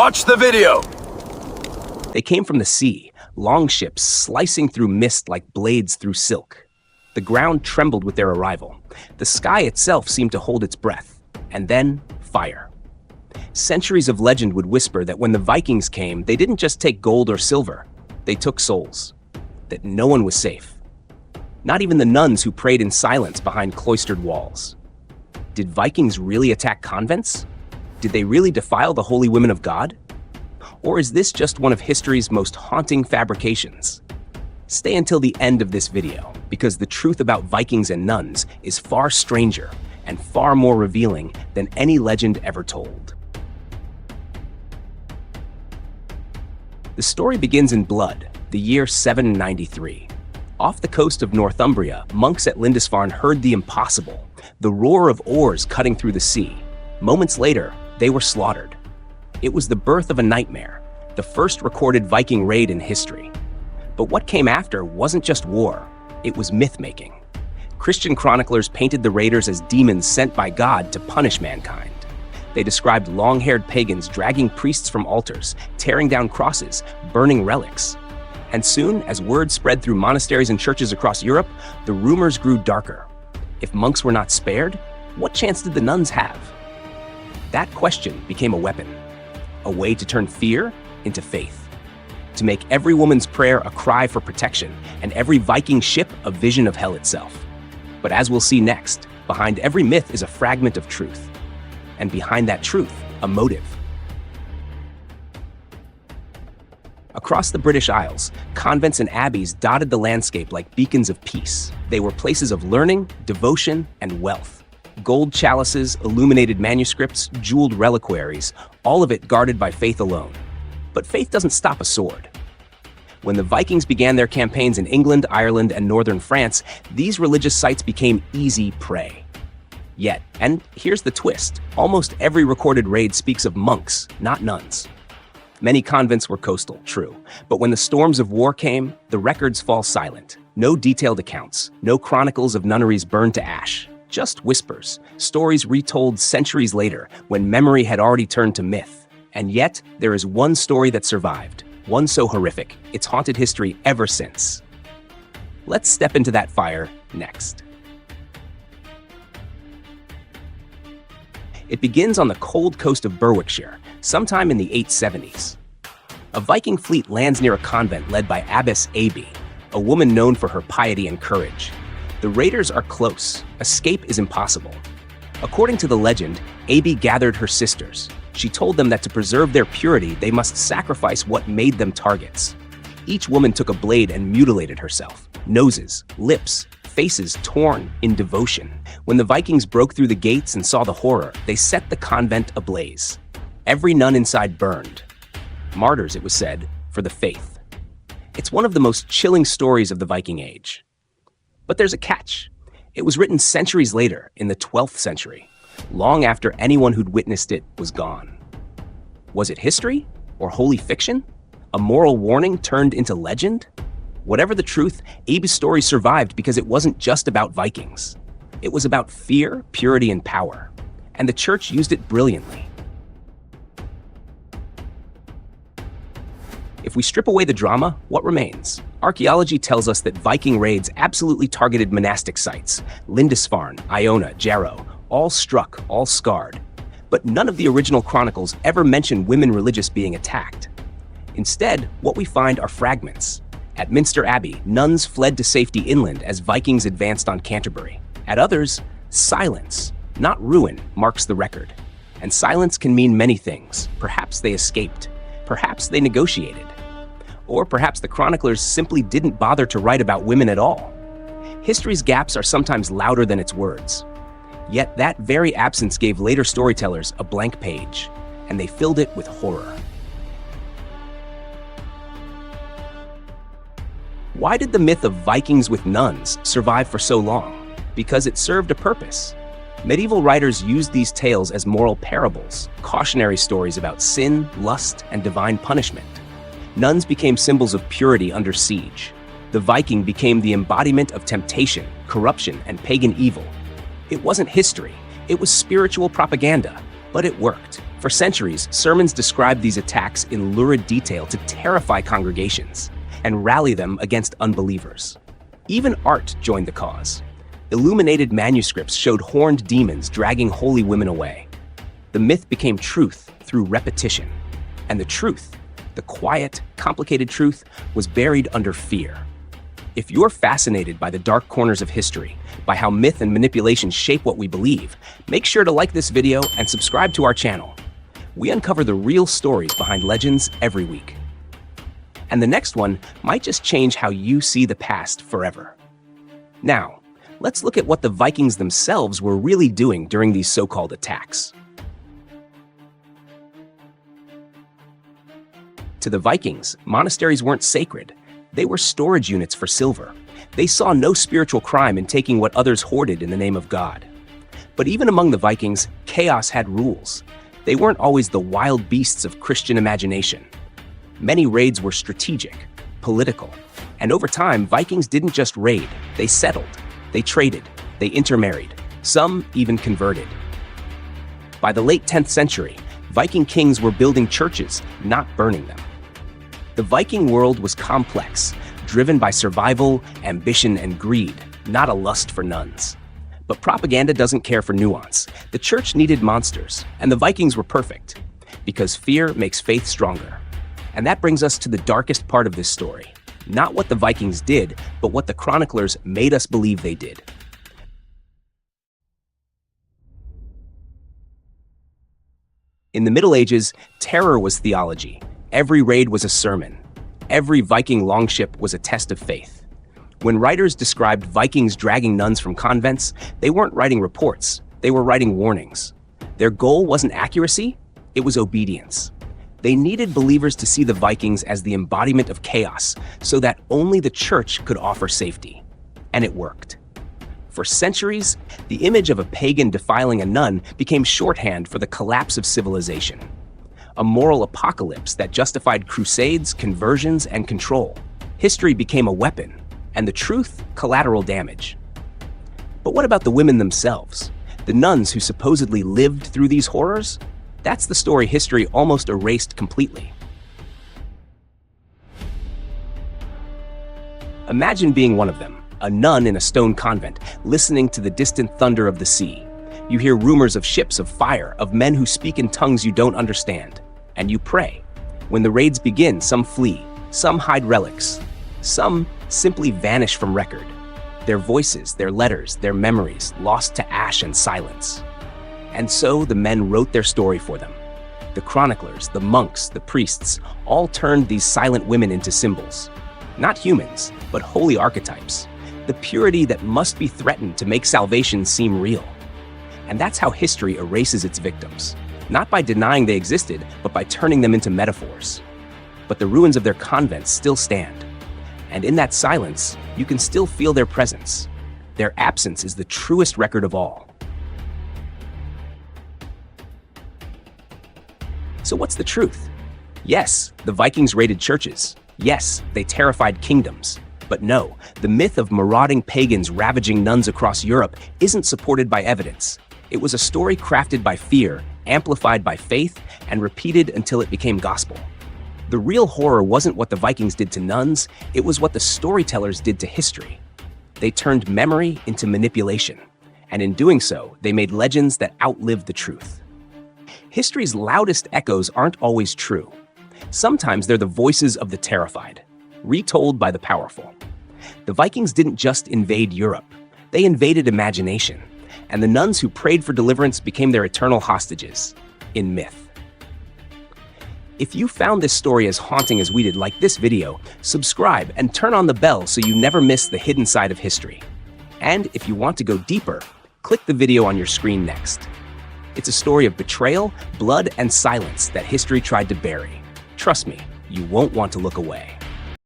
Watch the video! They came from the sea, longships slicing through mist like blades through silk. The ground trembled with their arrival. The sky itself seemed to hold its breath. And then, fire. Centuries of legend would whisper that when the Vikings came, they didn't just take gold or silver. They took souls. That no one was safe. Not even the nuns who prayed in silence behind cloistered walls. Did Vikings really attack convents? Did they really defile the holy women of God? Or is this just one of history's most haunting fabrications? Stay until the end of this video, because the truth about Vikings and nuns is far stranger and far more revealing than any legend ever told. The story begins in Blood, the year 793. Off the coast of Northumbria, monks at Lindisfarne heard the impossible, the roar of oars cutting through the sea. Moments later, they were slaughtered. It was the birth of a nightmare, the first recorded Viking raid in history. But what came after wasn't just war, it was myth-making. Christian chroniclers painted the raiders as demons sent by God to punish mankind. They described long-haired pagans dragging priests from altars, tearing down crosses, burning relics. And soon, as word spread through monasteries and churches across Europe, the rumors grew darker. If monks were not spared, what chance did the nuns have? That question became a weapon, a way to turn fear into faith, to make every woman's prayer a cry for protection and every Viking ship a vision of hell itself. But as we'll see next, behind every myth is a fragment of truth, and behind that truth, a motive. Across the British Isles, convents and abbeys dotted the landscape like beacons of peace. They were places of learning, devotion, and wealth. Gold chalices, illuminated manuscripts, jeweled reliquaries, all of it guarded by faith alone. But faith doesn't stop a sword. When the Vikings began their campaigns in England, Ireland, and northern France, these religious sites became easy prey. Yet, and here's the twist, almost every recorded raid speaks of monks, not nuns. Many convents were coastal, true, but when the storms of war came, the records fall silent. No detailed accounts, no chronicles of nunneries burned to ash. Just whispers, stories retold centuries later when memory had already turned to myth. And yet, there is one story that survived, one so horrific, it's haunted history ever since. Let's step into that fire next. It begins on the cold coast of Berwickshire, sometime in the 870s. A Viking fleet lands near a convent led by Abbess Aby, a woman known for her piety and courage. The raiders are close. Escape is impossible. According to the legend, Aby gathered her sisters. She told them that to preserve their purity, they must sacrifice what made them targets. Each woman took a blade and mutilated herself. Noses, lips, faces torn in devotion. When the Vikings broke through the gates and saw the horror, they set the convent ablaze. Every nun inside burned. Martyrs, it was said, for the faith. It's one of the most chilling stories of the Viking Age. But there's a catch. It was written centuries later, in the 12th century, long after anyone who'd witnessed it was gone. Was it history or holy fiction? A moral warning turned into legend? Whatever the truth, Abe's story survived because it wasn't just about Vikings. It was about fear, purity, and power. And the church used it brilliantly. If we strip away the drama, what remains? Archaeology tells us that Viking raids absolutely targeted monastic sites. Lindisfarne, Iona, Jarrow, all struck, all scarred. But none of the original chronicles ever mention women religious being attacked. Instead, what we find are fragments. At Minster Abbey, nuns fled to safety inland as Vikings advanced on Canterbury. At others, silence, not ruin, marks the record. And silence can mean many things. Perhaps they escaped. Perhaps they negotiated. Or perhaps the chroniclers simply didn't bother to write about women at all. History's gaps are sometimes louder than its words. Yet that very absence gave later storytellers a blank page, and they filled it with horror. Why did the myth of Vikings with nuns survive for so long? Because it served a purpose. Medieval writers used these tales as moral parables, cautionary stories about sin, lust, and divine punishment. Nuns became symbols of purity under siege. The Viking became the embodiment of temptation, corruption, and pagan evil. It wasn't history, it was spiritual propaganda, but it worked. For centuries, sermons described these attacks in lurid detail to terrify congregations and rally them against unbelievers. Even art joined the cause. Illuminated manuscripts showed horned demons dragging holy women away. The myth became truth through repetition. And the truth, the quiet, complicated truth, was buried under fear. If you're fascinated by the dark corners of history, by how myth and manipulation shape what we believe, make sure to like this video and subscribe to our channel. We uncover the real stories behind legends every week. And the next one might just change how you see the past forever. Now, let's look at what the Vikings themselves were really doing during these so-called attacks. To the Vikings, monasteries weren't sacred. They were storage units for silver. They saw no spiritual crime in taking what others hoarded in the name of God. But even among the Vikings, chaos had rules. They weren't always the wild beasts of Christian imagination. Many raids were strategic, political, and over time, Vikings didn't just raid, they settled, they traded, they intermarried, some even converted. By the late 10th century, Viking kings were building churches, not burning them. The Viking world was complex, driven by survival, ambition, and greed, not a lust for nuns. But propaganda doesn't care for nuance. The church needed monsters, and the Vikings were perfect, because fear makes faith stronger. And that brings us to the darkest part of this story. Not what the Vikings did, but what the chroniclers made us believe they did. In the Middle Ages, terror was theology. Every raid was a sermon. Every Viking longship was a test of faith. When writers described Vikings dragging nuns from convents, they weren't writing reports, they were writing warnings. Their goal wasn't accuracy, it was obedience. They needed believers to see the Vikings as the embodiment of chaos, so that only the church could offer safety. And it worked. For centuries, the image of a pagan defiling a nun became shorthand for the collapse of civilization. A moral apocalypse that justified crusades, conversions, and control. History became a weapon, and the truth, collateral damage. But what about the women themselves? The nuns who supposedly lived through these horrors? That's the story history almost erased completely. Imagine being one of them, a nun in a stone convent, listening to the distant thunder of the sea. You hear rumors of ships of fire, of men who speak in tongues you don't understand. And you pray. When the raids begin, some flee, some hide relics, some simply vanish from record. Their voices, their letters, their memories, lost to ash and silence. And so the men wrote their story for them. The chroniclers, the monks, the priests, all turned these silent women into symbols. Not humans, but holy archetypes. The purity that must be threatened to make salvation seem real. And that's how history erases its victims. Not by denying they existed, but by turning them into metaphors. But the ruins of their convents still stand. And in that silence, you can still feel their presence. Their absence is the truest record of all. So what's the truth? Yes, the Vikings raided churches. Yes, they terrified kingdoms. But no, the myth of marauding pagans ravaging nuns across Europe isn't supported by evidence. It was a story crafted by fear, amplified by faith, and repeated until it became gospel. The real horror wasn't what the Vikings did to nuns, it was what the storytellers did to history. They turned memory into manipulation, and in doing so, they made legends that outlived the truth. History's loudest echoes aren't always true. Sometimes they're the voices of the terrified, retold by the powerful. The Vikings didn't just invade Europe, they invaded imagination, and the nuns who prayed for deliverance became their eternal hostages, in myth. If you found this story as haunting as we did, like this video, subscribe and turn on the bell so you never miss the hidden side of history. And if you want to go deeper, click the video on your screen next. It's a story of betrayal, blood, and silence that history tried to bury. Trust me, you won't want to look away.